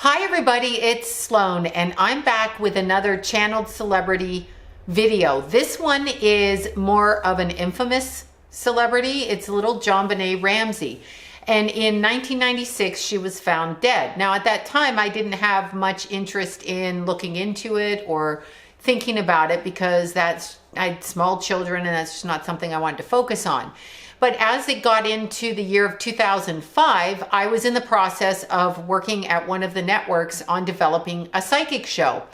Hi everybody, it's Sloan and I'm back with another channeled celebrity video. This one is more of an infamous celebrity. It's little JonBenet Ramsey. And in 1996, she was found dead. Now at that time, I didn't have much interest in looking into it or thinking about it because I had small children and that's just not something I wanted to focus on. But as it got into the year of 2005, I was in the process of working at one of the networks on developing a psychic show.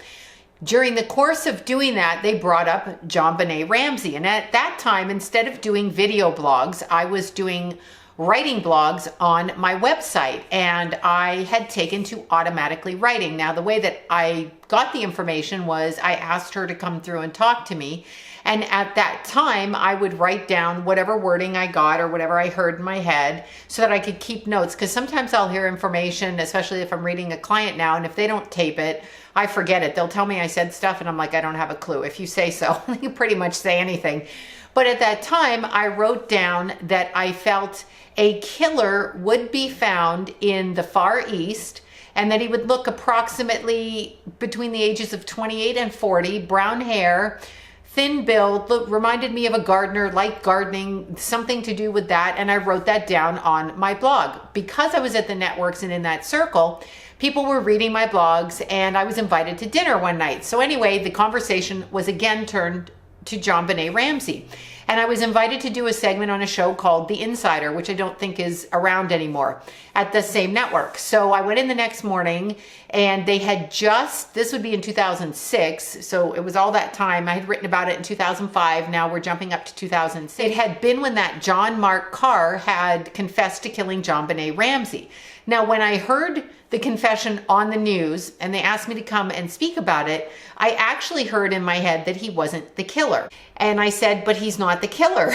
During the course of doing that, they brought up JonBenet Ramsey. And at that time, instead of doing video blogs, I was doing writing blogs on my website, and I had taken to automatically writing. Now, the way that I got the information was I asked her to come through and talk to me. And at that time, I would write down whatever wording I got or whatever I heard in my head so that I could keep notes. Because sometimes I'll hear information, especially if I'm reading a client now, and if they don't tape it, I forget it. They'll tell me I said stuff and I'm like, I don't have a clue. If you say so, you pretty much say anything. But at that time, I wrote down that I felt a killer would be found in the Far East, and that he would look approximately between the ages of 28 and 40, brown hair, thin build, reminded me of a gardener, like gardening, something to do with that. And I wrote that down on my blog. Because I was at the networks and in that circle, people were reading my blogs and I was invited to dinner one night. So anyway, the conversation was again turned to JonBenet Ramsey. And I was invited to do a segment on a show called The Insider, which I don't think is around anymore, at the same network. So I went in the next morning and they had this would be in 2006. So it was all that time. I had written about it in 2005. Now we're jumping up to 2006. It had been when that John Mark Kerr had confessed to killing JonBenet Ramsey. Now, when I heard the confession on the news and they asked me to come and speak about it, I actually heard in my head that he wasn't the killer. And I said, but he's not the killer.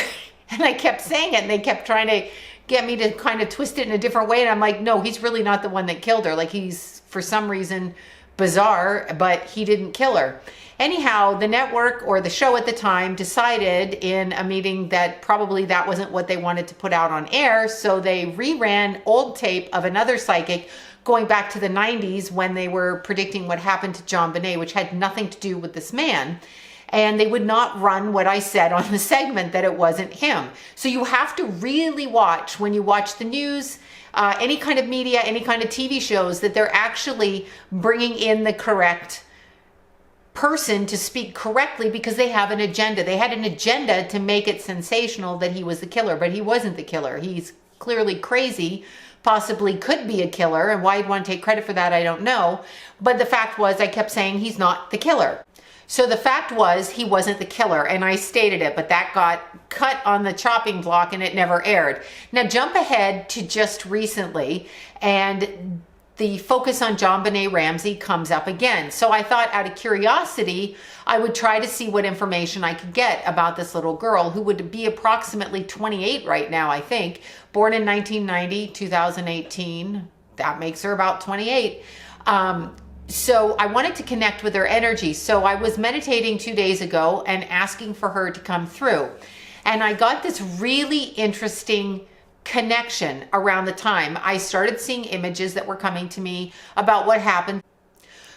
And I kept saying it and they kept trying to get me to kind of twist it in a different way. And I'm like, no, he's really not the one that killed her. Like, he's for some reason bizarre, but he didn't kill her. Anyhow, the network or the show at the time decided in a meeting that probably that wasn't what they wanted to put out on air. So they reran old tape of another psychic going back to the 90s when they were predicting what happened to JonBenet, which had nothing to do with this man. And they would not run what I said on the segment, that it wasn't him. So you have to really watch when you watch the news, any kind of media, any kind of TV shows, that they're actually bringing in the correct person to speak correctly because they have an agenda. They had an agenda to make it sensational that he was the killer, but he wasn't the killer. He's clearly crazy, possibly could be a killer, and why he'd want to take credit for that, I don't know. But the fact was, I kept saying he's not the killer. So the fact was, he wasn't the killer, and I stated it, but that got cut on the chopping block and it never aired. Now jump ahead to just recently, and the focus on JonBenet Ramsey comes up again. So I thought, out of curiosity, I would try to see what information I could get about this little girl who would be approximately 28 right now, I think. Born in 1990, 2018. That makes her about 28. So I wanted to connect with her energy. So I was meditating 2 days ago and asking for her to come through. And I got this really interesting connection around the time I started seeing images that were coming to me about what happened.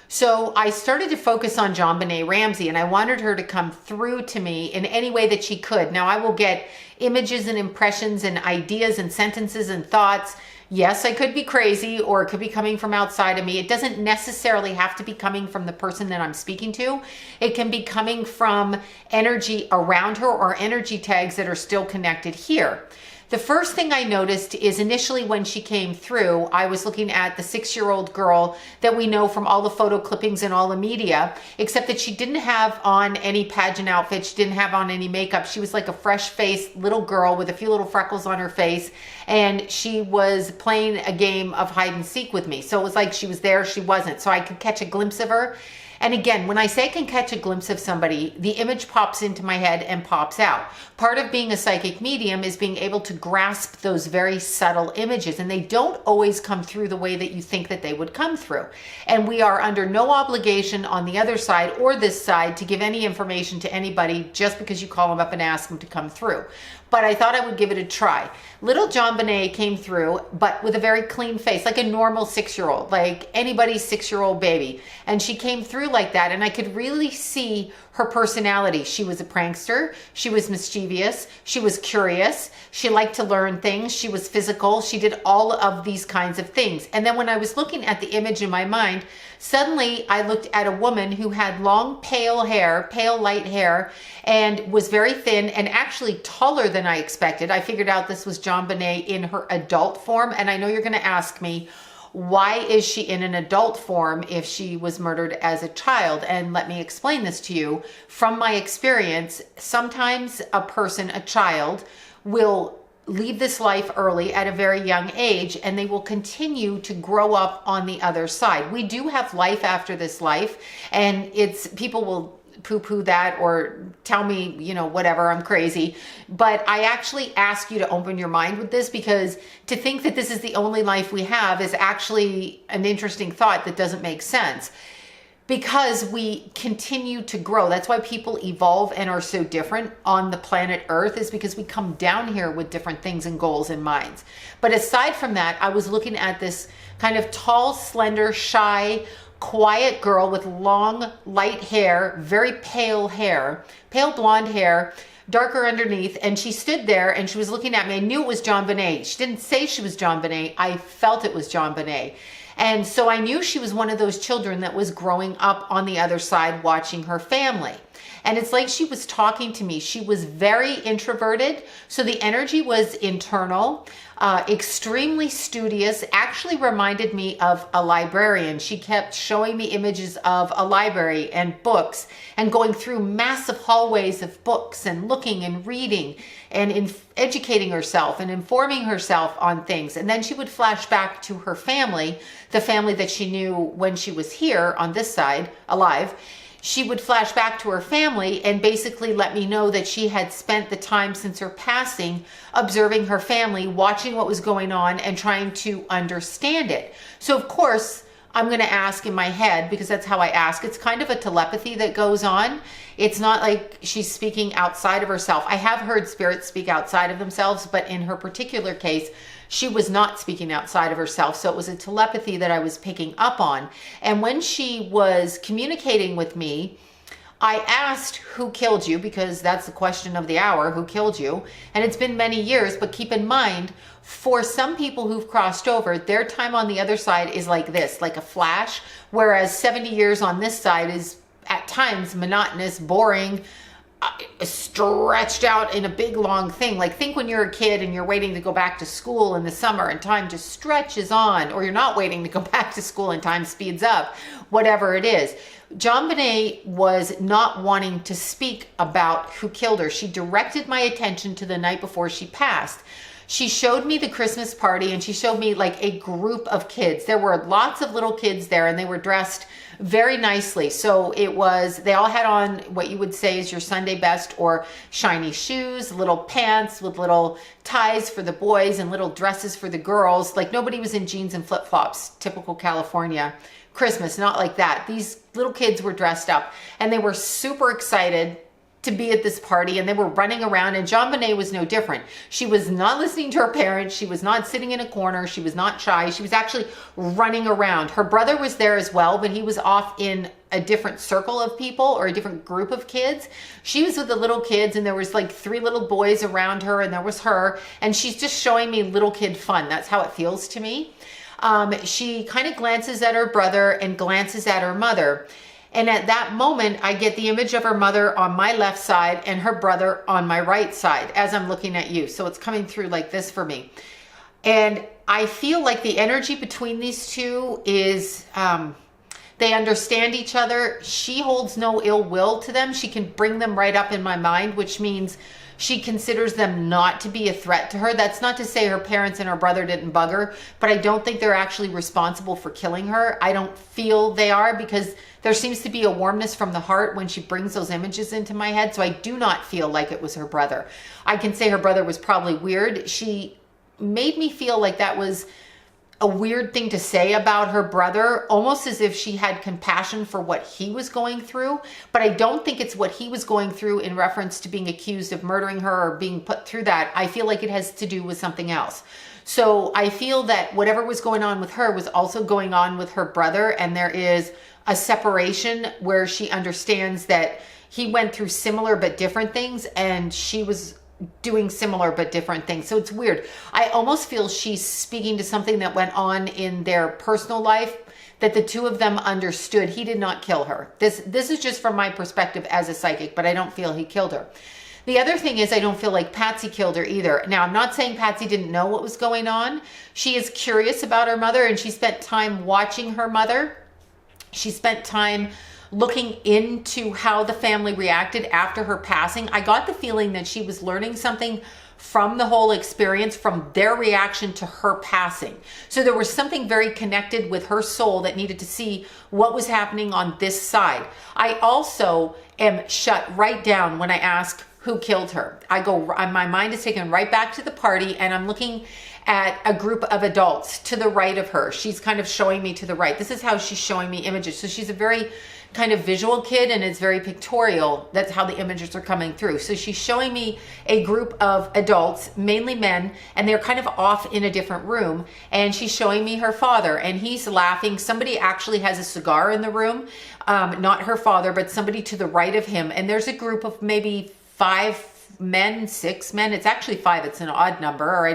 So I started to focus on JonBenet Ramsey, and I wanted her to come through to me in any way that she could. Now I will get images and impressions and ideas and sentences and thoughts. Yes, I could be crazy, or it could be coming from outside of me. It doesn't necessarily have to be coming from the person that I'm speaking to. It can be coming from energy around her or energy tags that are still connected here. The first thing I noticed is initially when she came through, I was looking at the 6-year-old girl that we know from all the photo clippings and all the media, except that she didn't have on any pageant outfit. She didn't have on any makeup. She was like a fresh-faced little girl with a few little freckles on her face, and she was playing a game of hide and seek with me. So it was like she was there, she wasn't. So I could catch a glimpse of her. And again, when I say I can catch a glimpse of somebody, the image pops into my head and pops out. Part of being a psychic medium is being able to grasp those very subtle images, and they don't always come through the way that you think that they would come through. And we are under no obligation on the other side or this side to give any information to anybody just because you call them up and ask them to come through. But I thought I would give it a try. Little JonBenet came through, but with a very clean face, like a normal 6-year-old, like anybody's 6-year-old baby. And she came through like that, and I could really see her personality. She was a prankster. She was mischievous. She was curious. She liked to learn things. She was physical. She did all of these kinds of things. And then when I was looking at the image in my mind, suddenly I looked at a woman who had long, pale hair, pale light hair, and was very thin and actually taller than I expected. I figured out this was JonBenet in her adult form. And I know you're going to ask me, why is she in an adult form if she was murdered as a child? And let me explain this to you. From my experience, sometimes a person, a child, will leave this life early at a very young age, and they will continue to grow up on the other side. We do have life after this life, and people will poo-poo that or tell me, whatever, I'm crazy. But I actually ask you to open your mind with this, because to think that this is the only life we have is actually an interesting thought that doesn't make sense. Because we continue to grow. That's why people evolve and are so different on the planet Earth, is because we come down here with different things and goals and minds. But aside from that, I was looking at this kind of tall, slender, shy, quiet girl with long, light hair, very pale blonde hair, darker underneath. And she stood there and she was looking at me. I knew it was JonBenet. She didn't say she was JonBenet. I felt it was JonBenet. And so I knew she was one of those children that was growing up on the other side watching her family. And it's like she was talking to me. She was very introverted. So the energy was internal, extremely studious, actually reminded me of a librarian. She kept showing me images of a library and books and going through massive hallways of books and looking and reading and educating herself and informing herself on things. And then she would flash back to her family, the family that she knew when she was here on this side, alive. She would flash back to her family and basically let me know that she had spent the time since her passing observing her family, watching what was going on and trying to understand it. So of course, I'm going to ask in my head, because that's how I ask. It's kind of a telepathy that goes on. It's not like she's speaking outside of herself. I have heard spirits speak outside of themselves, but in her particular case, she was not speaking outside of herself. So it was a telepathy that I was picking up on. And when she was communicating with me, I asked, who killed you? Because that's the question of the hour, who killed you? And it's been many years, but keep in mind, for some people who've crossed over, their time on the other side is like this, like a flash, whereas 70 years on this side is at times monotonous, boring, stretched out in a big long thing. Like think when you're a kid and you're waiting to go back to school in the summer and time just stretches on, or you're not waiting to go back to school and time speeds up, whatever it is. JonBenet was not wanting to speak about who killed her. She directed my attention to the night before she passed. She showed me the Christmas party, and she showed me like a group of kids. There were lots of little kids there, and they were dressed very nicely. So they all had on what you would say is your Sunday best, or shiny shoes, little pants with little ties for the boys and little dresses for the girls. Like nobody was in jeans and flip-flops, typical California Christmas, not like that. These little kids were dressed up, and they were super excited to be at this party, and they were running around, and JonBenet was no different. She was not listening to her parents. She was not sitting in a corner. She was not shy. She was actually running around. Her brother was there as well, but he was off in a different circle of people, or a different group of kids. She was with the little kids, and there was like 3 little boys around her, and there was her, and she's just showing me little kid fun. That's how it feels to me. She kind of glances at her brother and glances at her mother. And at that moment, I get the image of her mother on my left side and her brother on my right side as I'm looking at you. So it's coming through like this for me. And I feel like the energy between these two is, they understand each other. She holds no ill will to them. She can bring them right up in my mind, which means She considers them not to be a threat to her. That's not to say her parents and her brother didn't bug her, but I don't think they're actually responsible for killing her. I don't feel they are, because there seems to be a warmness from the heart when she brings those images into my head. So I do not feel like it was her brother. I can say her brother was probably weird. She made me feel like that was a weird thing to say about her brother, almost as if she had compassion for what he was going through. But I don't think it's what he was going through in reference to being accused of murdering her or being put through that. I feel like it has to do with something else. So I feel that whatever was going on with her was also going on with her brother, and there is a separation where she understands that he went through similar but different things, and she was doing similar but different things. So it's weird. I almost feel she's speaking to something that went on in their personal life that the two of them understood. He did not kill her. This is just from my perspective as a psychic, but I don't feel he killed her. The other thing is, I don't feel like Patsy killed her either. Now, I'm not saying Patsy didn't know what was going on. She is curious about her mother, and she spent time watching her mother. She spent time looking into how the family reacted after her passing. I got the feeling that she was learning something from the whole experience, from their reaction to her passing. So there was something very connected with her soul that needed to see what was happening on this side. I also am shut right down when I ask who killed her. My mind is taken right back to the party, and I'm looking at a group of adults to the right of her. She's kind of showing me to the right. This is how she's showing me images. So she's a very kind of visual kid, and it's very pictorial. That's how the images are coming through. So she's showing me a group of adults, mainly men, and they're kind of off in a different room. And she's showing me her father, and he's laughing. Somebody actually has a cigar in the room, not her father, but somebody to the right of him. And there's a group of maybe 5 men, 6 men. It's actually 5. It's an odd number, or I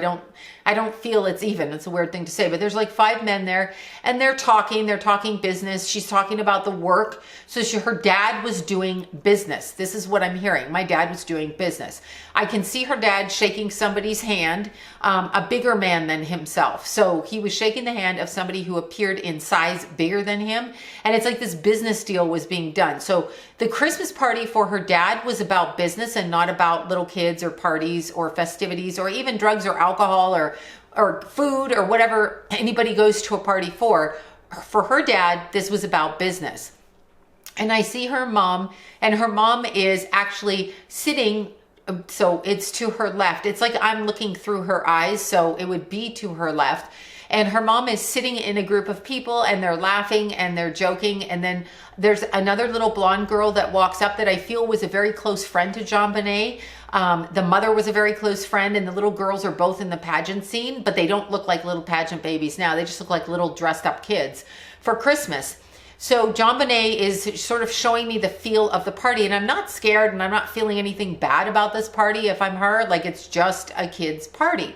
don't feel it's even. It's a weird thing to say, but there's like 5 men there, and they're talking business. She's talking about the work. So her dad was doing business. This is what I'm hearing. My dad was doing business. I can see her dad shaking somebody's hand, a bigger man than himself. So he was shaking the hand of somebody who appeared in size bigger than him. And it's like this business deal was being done. So the Christmas party for her dad was about business and not about little kids or parties or festivities or even drugs or alcohol or food or whatever anybody goes to a party for. For her dad, this was about business. And I see her mom, and her mom is actually sitting, so it's to her left. It's like I'm looking through her eyes, so it would be to her left. And her mom is sitting in a group of people, and they're laughing and they're joking. And then there's another little blonde girl that walks up that I feel was a very close friend to JonBenet. The mother was a very close friend, and the little girls are both in the pageant scene, but they don't look like little pageant babies now. They just look like little dressed up kids for Christmas. So JonBenet is sort of showing me the feel of the party, and I'm not scared, and I'm not feeling anything bad about this party if I'm her. Like, it's just a kid's party.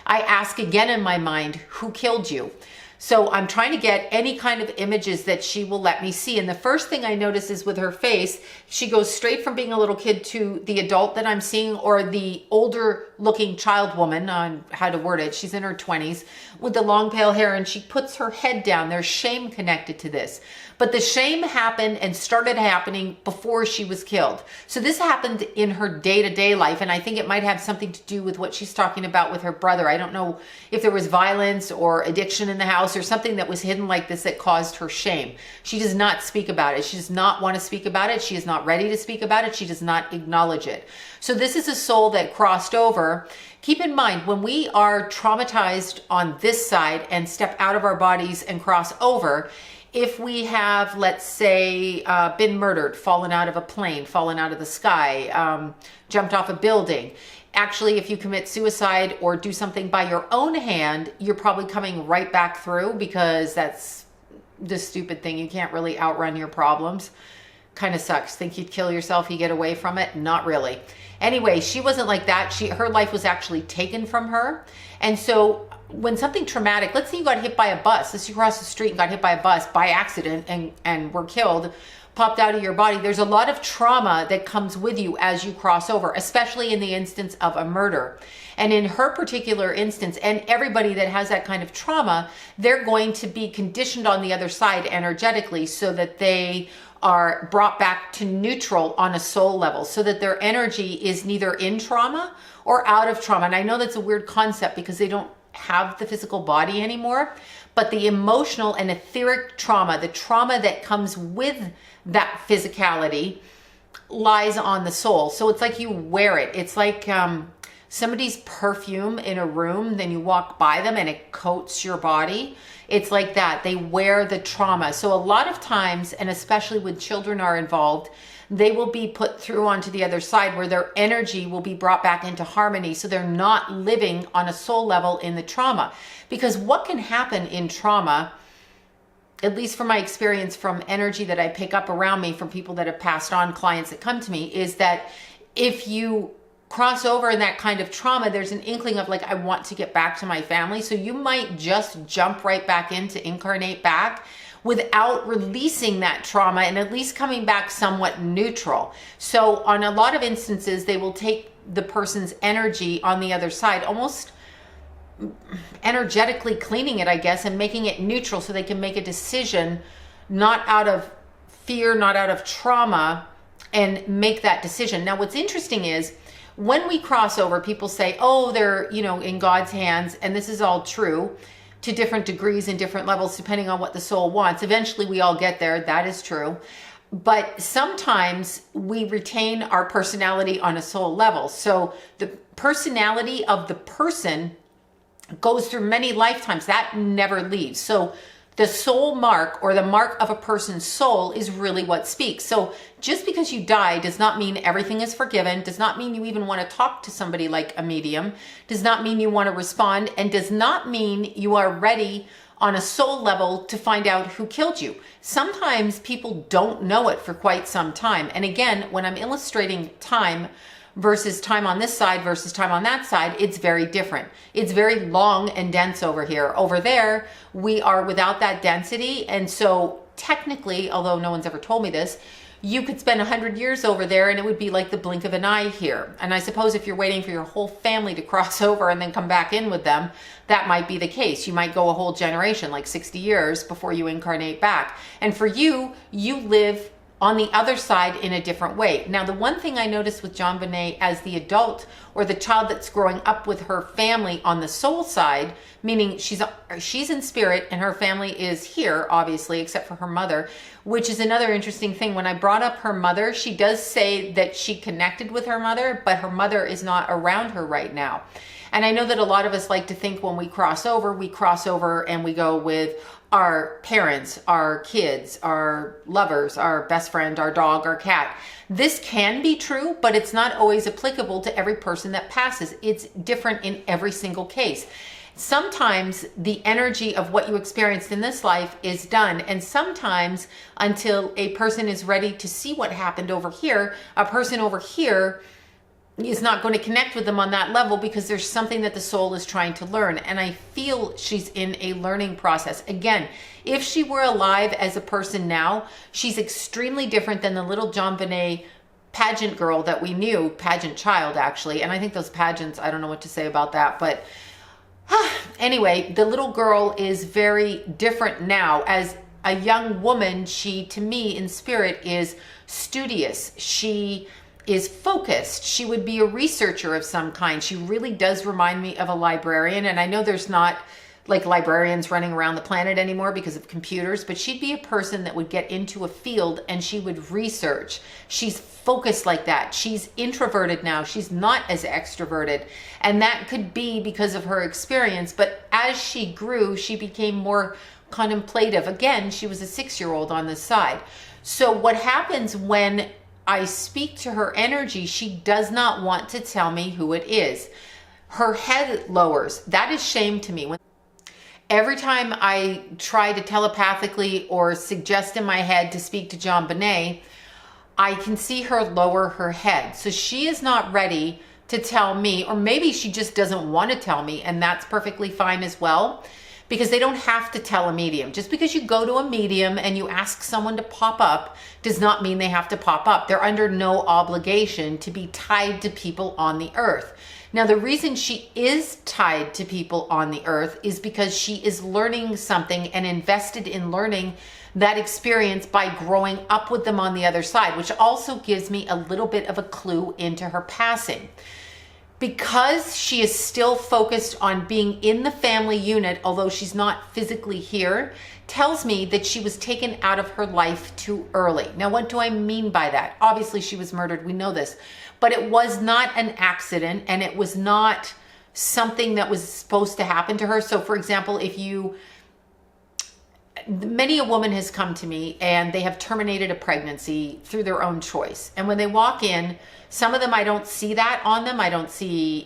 I ask again in my mind, who killed you? So I'm trying to get any kind of images that she will let me see. And the first thing I notice is with her face, she goes straight from being a little kid to the adult that I'm seeing, or the older looking child woman, on how to word it. She's in her 20s with the long pale hair, and she puts her head down. There's shame connected to this. But the shame happened and started happening before she was killed. So this happened in her day-to-day life, and I think it might have something to do with what she's talking about with her brother. I don't know if there was violence or addiction in the house or something that was hidden like this that caused her shame. She does not speak about it. She does not want to speak about it. She is not ready to speak about it. She does not acknowledge it. So this is a soul that crossed over. Keep in mind, when we are traumatized on this side and step out of our bodies and cross over, if we have, let's say, been murdered, fallen out of a plane, fallen out of the sky, jumped off a building, actually, if you commit suicide or do something by your own hand, you're probably coming right back through, because that's the stupid thing. You can't really outrun your problems. Kind of sucks. Think you'd kill yourself, you get away from it? Not really. Anyway, she wasn't like that. Her life was actually taken from her. And so when something traumatic, let's say you got hit by a bus, let's say you cross the street and got hit by a bus by accident and were killed, popped out of your body. There's a lot of trauma that comes with you as you cross over, especially in the instance of a murder. And in her particular instance, and everybody that has that kind of trauma, they're going to be conditioned on the other side energetically so that they are brought back to neutral on a soul level, so that their energy is neither in trauma or out of trauma. And I know that's a weird concept because they don't have the physical body anymore, but the emotional and etheric trauma, the trauma that comes with that physicality, lies on the soul. So it's like you wear it. It's like somebody's perfume in a room, then you walk by them and it coats your body. It's like that. They wear the trauma. So a lot of times, and especially when children are involved, they will be put through onto the other side where their energy will be brought back into harmony. So they're not living on a soul level in the trauma. Because what can happen in trauma, at least from my experience from energy that I pick up around me from people that have passed on, clients that come to me, is that if you cross over in that kind of trauma, there's an inkling of like, I want to get back to my family. So you might just jump right back in to incarnate back without releasing that trauma and at least coming back somewhat neutral. So on a lot of instances, they will take the person's energy on the other side, almost energetically cleaning it, I guess, and making it neutral so they can make a decision, not out of fear, not out of trauma, and make that decision. Now, what's interesting is when we cross over, people say, oh, they're, in God's hands. And this is all true to different degrees and different levels, depending on what the soul wants. Eventually we all get there. That is true. But sometimes we retain our personality on a soul level. So the personality of the person goes through many lifetimes. That never leaves. So the soul mark, or the mark of a person's soul, is really what speaks. So just because you die does not mean everything is forgiven, does not mean you even want to talk to somebody like a medium, does not mean you want to respond, and does not mean you are ready on a soul level to find out who killed you. Sometimes people don't know it for quite some time. And again, when I'm illustrating time versus time on this side versus time on that side, it's very different. It's very long and dense over here. Over there, we are without that density. And so technically, although no one's ever told me this, you could spend 100 years over there and it would be like the blink of an eye here. And I suppose if you're waiting for your whole family to cross over and then come back in with them, that might be the case. You might go a whole generation, like 60 years before you incarnate back. And for you, you live on the other side in a different way. Now, the one thing I noticed with JonBenet as the adult or the child that's growing up with her family on the soul side, meaning she's in spirit and her family is here, obviously, except for her mother, which is another interesting thing. When I brought up her mother, she does say that she connected with her mother, but her mother is not around her right now. And I know that a lot of us like to think when we cross over and we go with our parents, our kids, our lovers, our best friend, our dog, our cat. This can be true, but it's not always applicable to every person that passes. It's different in every single case. Sometimes the energy of what you experienced in this life is done, and sometimes until a person is ready to see what happened over here, a person over here is not going to connect with them on that level because there's something that the soul is trying to learn. And I feel she's in a learning process. Again, if she were alive as a person now, she's extremely different than the little JonBenet pageant girl that we knew, pageant child actually. And I think those pageants, I don't know what to say about that, but anyway, the little girl is very different now. As a young woman, she, to me in spirit, is studious. She is focused. She would be a researcher of some kind. She really does remind me of a librarian. And I know there's not like librarians running around the planet anymore because of computers, but she'd be a person that would get into a field and she would research. She's focused like that. She's introverted now. She's not as extroverted. And that could be because of her experience. But as she grew, she became more contemplative. Again, she was a 6-year-old on this side. So what happens when I speak to her energy, she does not want to tell me who it is. Her head lowers. That is shame to me. Every time I try to telepathically or suggest in my head to speak to JonBenet, I can see her lower her head. So she is not ready to tell me, or maybe she just doesn't want to tell me, and that's perfectly fine as well, because they don't have to tell a medium. Just because you go to a medium and you ask someone to pop up does not mean they have to pop up. They're under no obligation to be tied to people on the earth. Now, the reason she is tied to people on the earth is because she is learning something and invested in learning that experience by growing up with them on the other side, which also gives me a little bit of a clue into her passing. Because she is still focused on being in the family unit, although she's not physically here, tells me that she was taken out of her life too early. Now, what do I mean by that? Obviously, she was murdered. We know this. But it was not an accident, and it was not something that was supposed to happen to her. So, for example, many a woman has come to me and they have terminated a pregnancy through their own choice. And when they walk in, some of them, I don't see that on them. I don't see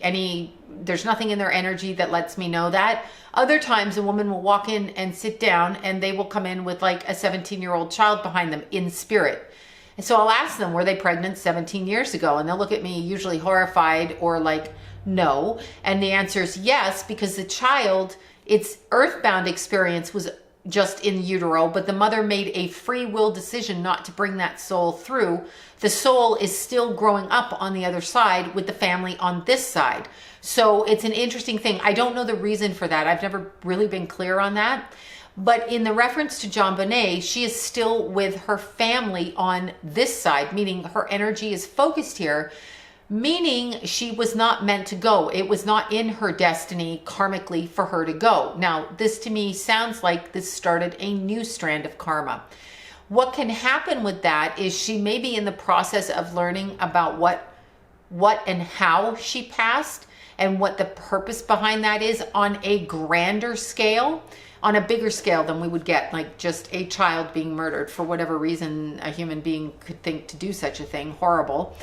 there's nothing in their energy that lets me know that. Other times a woman will walk in and sit down and they will come in with like a 17-year-old child behind them in spirit. And so I'll ask them, were they pregnant 17 years ago? And they'll look at me usually horrified or like, no. And the answer is yes, because the child, its earthbound experience was just in utero, but the mother made a free will decision not to bring that soul through. The soul is still growing up on the other side with the family on this side. So it's an interesting thing. I don't know the reason for that. I've never really been clear on that. But in the reference to JonBenet, she is still with her family on this side, meaning her energy is focused here, meaning she was not meant to go. It was not in her destiny karmically for her to go. Now, this to me sounds like this started a new strand of karma. What can happen with that is she may be in the process of learning about what and how she passed and what the purpose behind that is on a grander scale, on a bigger scale than we would get, like just a child being murdered for whatever reason a human being could think to do such a thing. Horrible.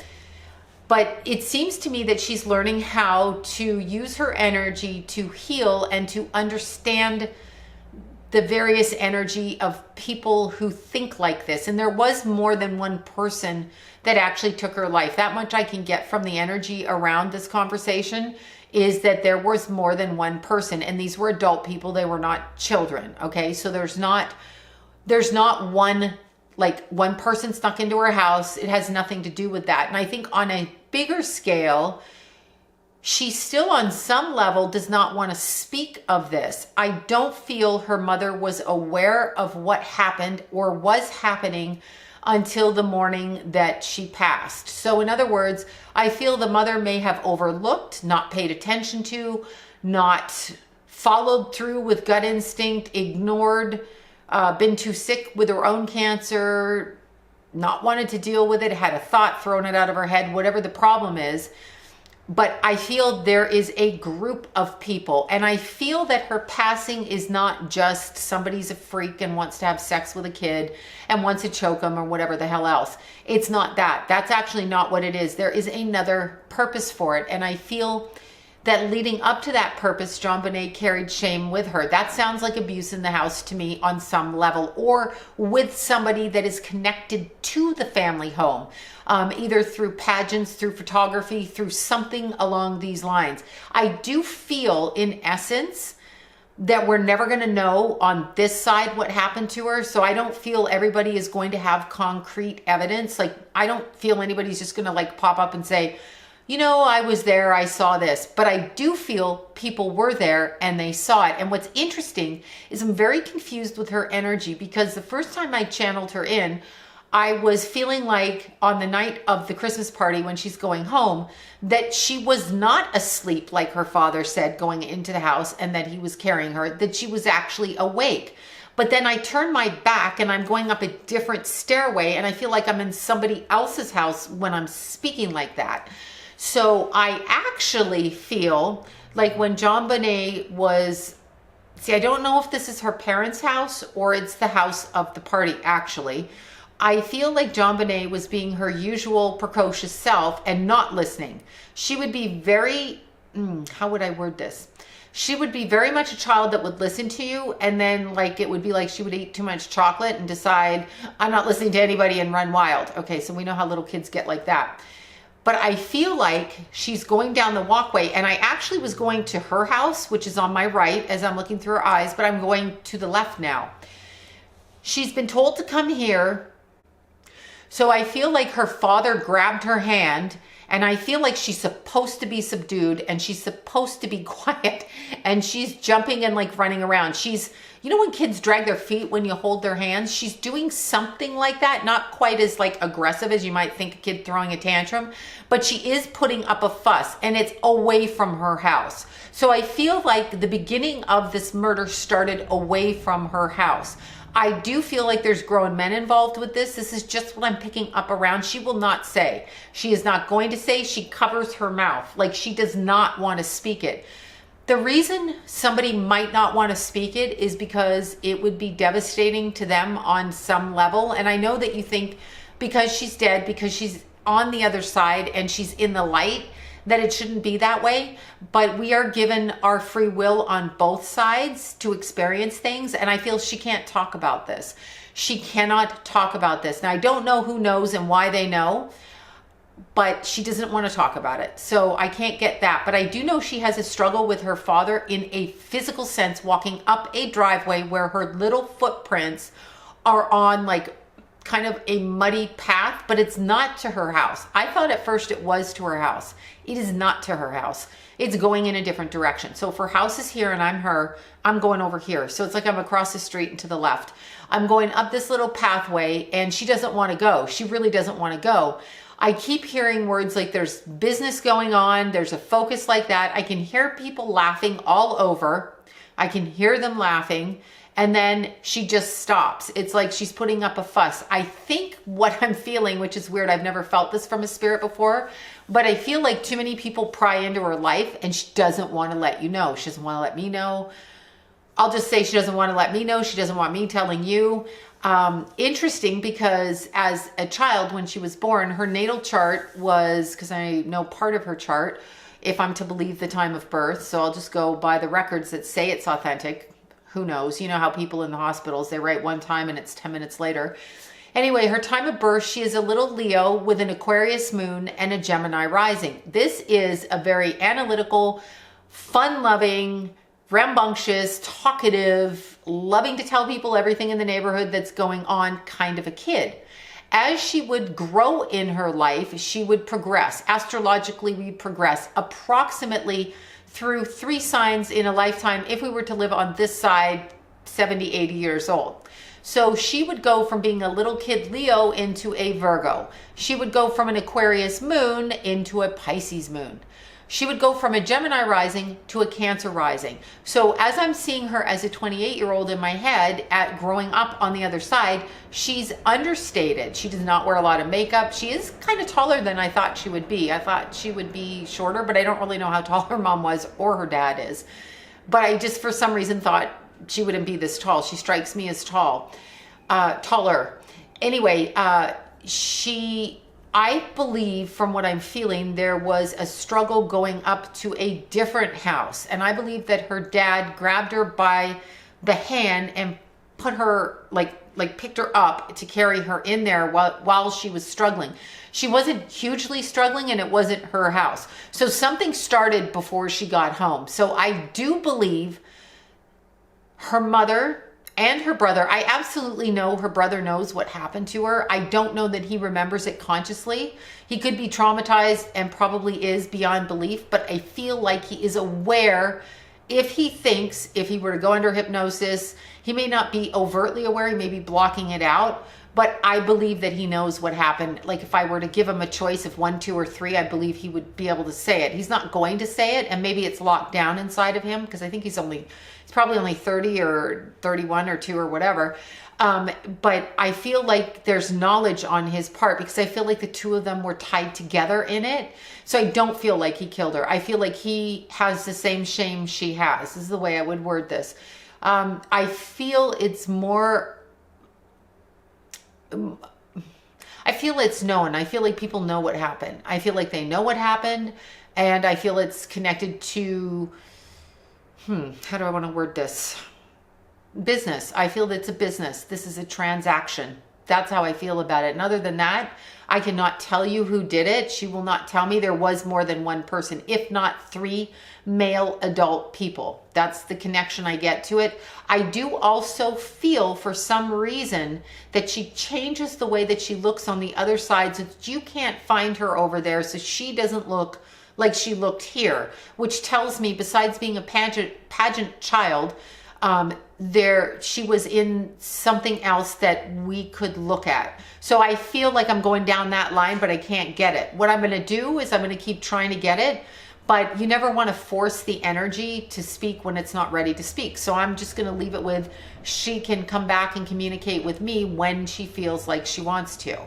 But it seems to me that she's learning how to use her energy to heal and to understand the various energy of people who think like this. And there was more than one person that actually took her life. That much I can get from the energy around this conversation is that there was more than one person. And these were adult people. They were not children. Okay. So there's not one person snuck into her house. It has nothing to do with that. And I think on a bigger scale, she still on some level does not want to speak of this. I don't feel her mother was aware of what happened or was happening until the morning that she passed. So in other words, I feel the mother may have overlooked, not paid attention to, not followed through with gut instinct, ignored, been too sick with her own cancer, not wanted to deal with it, had a thought, thrown it out of her head, whatever the problem is. But I feel there is a group of people, and I feel that her passing is not just somebody's a freak and wants to have sex with a kid and wants to choke him or whatever the hell else. It's not that. That's actually not what it is. There is another purpose for it, and I feel that leading up to that purpose, JonBenet carried shame with her. That sounds like abuse in the house to me on some level, or with somebody that is connected to the family home, either through pageants, through photography, through something along these lines. I do feel, in essence, that we're never going to know on this side what happened to her. So I don't feel everybody is going to have concrete evidence. Like, I don't feel anybody's just going to like pop up and say, you know, I was there, I saw this. But I do feel people were there and they saw it. And what's interesting is I'm very confused with her energy, because the first time I channeled her in, I was feeling like on the night of the Christmas party when she's going home, that she was not asleep like her father said going into the house and that he was carrying her, that she was actually awake. But then I turn my back and I'm going up a different stairway and I feel like I'm in somebody else's house when I'm speaking like that. So I actually feel like when JonBenet was, I don't know if this is her parents' house or it's the house of the party actually. I feel like JonBenet was being her usual precocious self and not listening. She would be very, how would I word this? She would be very much a child that would listen to you, and then like it would be like she would eat too much chocolate and decide, I'm not listening to anybody, and run wild. Okay, so we know how little kids get like that. but I feel like she's going down the walkway, and I actually was going to her house, which is on my right as I'm looking through her eyes, but I'm going to the left now. She's been told to come here. So I feel like her father grabbed her hand, and I feel like she's supposed to be subdued and she's supposed to be quiet, and she's jumping and like running around. She's, you know, when kids drag their feet when you hold their hands, she's doing something like that. Not quite as like aggressive as you might think a kid throwing a tantrum, but she is putting up a fuss, and it's away from her house. So I feel like the beginning of this murder started away from her house. I do feel like there's grown men involved with this. This is just what I'm picking up around. She will not say. She is not going to say. She covers her mouth. Like, she does not want to speak it. The reason somebody might not want to speak it is because it would be devastating to them on some level. And I know that you think because she's dead, because she's on the other side and she's in the light, that it shouldn't be that way, but we are given our free will on both sides to experience things, and I feel she can't talk about this. She cannot talk about this. Now, I don't know who knows and why they know, but she doesn't want to talk about it, so I can't get that. But I do know she has a struggle with her father in a physical sense, walking up a driveway where her little footprints are on like kind of a muddy path, but it's not to her house. I thought at first it was to her house. It is not to her house. It's going in a different direction. So if her house is here and I'm her, I'm going over here. So it's like I'm across the street and to the left. I'm going up this little pathway, and she doesn't want to go. She really doesn't want to go. I keep hearing words like there's business going on. There's a focus like that. I can hear people laughing all over. I can hear them laughing. And then she just stops. It's like she's putting up a fuss. I think what I'm feeling, which is weird, I've never felt this from a spirit before, but I feel like too many people pry into her life and she doesn't want to let you know. She doesn't want to let me know. I'll just say she doesn't want to let me know. She doesn't want me telling you. Interesting, because as a child, when she was born, her natal chart was, because I know part of her chart, if I'm to believe the time of birth, so I'll just go by the records that say it's authentic. Who knows? You know how people in the hospitals, they write one time and it's 10 minutes later. Anyway, her time of birth, she is a little Leo with an Aquarius moon and a Gemini rising. This is a very analytical, fun-loving, rambunctious, talkative, loving to tell people everything in the neighborhood that's going on kind of a kid. As she would grow in her life, she would progress. Astrologically, we progress approximately through 3 signs in a lifetime if we were to live on this side 70, 80 years old. So she would go from being a little kid Leo into a Virgo. She would go from an Aquarius moon into a Pisces moon. She would go from a Gemini rising to a Cancer rising. So as I'm seeing her as a 28-year-old in my head at growing up on the other side, she's understated. She does not wear a lot of makeup. She is kind of taller than I thought she would be. I thought she would be shorter, but I don't really know how tall her mom was or her dad is. But I just, for some reason, thought she wouldn't be this tall. She strikes me as taller. Anyway, I believe, from what I'm feeling, there was a struggle going up to a different house. And I believe that her dad grabbed her by the hand and put her, like picked her up to carry her in there while she was struggling. She wasn't hugely struggling, and it wasn't her house. So something started before she got home. So I do believe her mother and her brother, I absolutely know her brother knows what happened to her. I don't know that he remembers it consciously. He could be traumatized and probably is beyond belief, but I feel like he is aware. If he thinks, if he were to go under hypnosis, he may not be overtly aware, he may be blocking it out, but I believe that he knows what happened. Like, if I were to give him a choice of 1, 2, or 3, I believe he would be able to say it. He's not going to say it, and maybe it's locked down inside of him, because I think he's probably only 30 or 31 or 2 or whatever. But I feel like there's knowledge on his part, because I feel like the two of them were tied together in it. So I don't feel like he killed her. I feel like he has the same shame she has. This is the way I would word this. I feel it's more, I feel it's known. I feel like people know what happened. I feel like they know what happened, and I feel it's connected to, how do I want to word this? Business. I feel that it's a business. This is a transaction. That's how I feel about it. And other than that, I cannot tell you who did it. She will not tell me. There was more than one person, if not 3 male adult people. That's the connection I get to it. I do also feel for some reason that she changes the way that she looks on the other side, so that you can't find her over there, so she doesn't look like she looked here, which tells me, besides being a pageant child, she was in something else that we could look at. So I feel like I'm going down that line, but I can't get it. What I'm going to do is I'm going to keep trying to get it, but you never want to force the energy to speak when it's not ready to speak. So I'm just going to leave it with, she can come back and communicate with me when she feels like she wants to.